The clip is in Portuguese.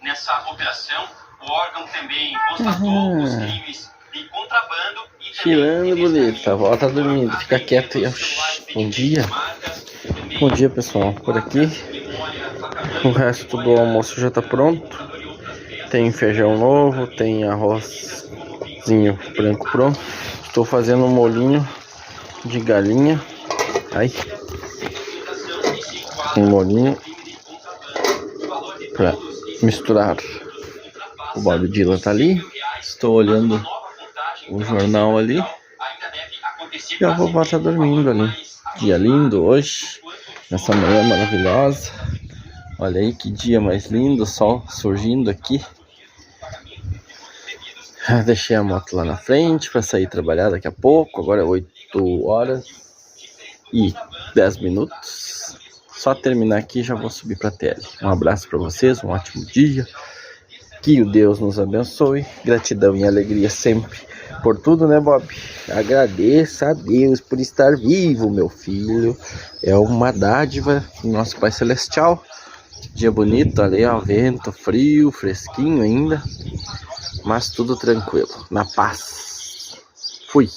nessa operação. O órgão também constatou os crimes de contrabando e tirando, bonita, volta dormindo, fica quieto. Bom dia. Bom dia, pessoal. Por aqui o resto do almoço já tá pronto. Tem feijão novo, tem arrozinho branco pronto. Estou fazendo um molhinho de galinha. Ai, um molhinho para misturar. O Bob Dylan tá ali. Estou olhando o jornal ali. E a vovó tá dormindo ali. Dia lindo hoje, nessa manhã maravilhosa. Olha aí que dia mais lindo, o sol surgindo aqui. Deixei a moto lá na frente para sair trabalhar daqui a pouco. Agora é 8 horas e 10 minutos. Só terminar aqui já vou subir para a tele. Um abraço para vocês, um ótimo dia. Que o Deus nos abençoe. Gratidão e alegria sempre por tudo, né, Bob? Agradeça a Deus por estar vivo, meu filho. É uma dádiva do nosso Pai Celestial. Dia bonito ali, ó, vento frio, fresquinho ainda. Mas tudo tranquilo, na paz. Fui.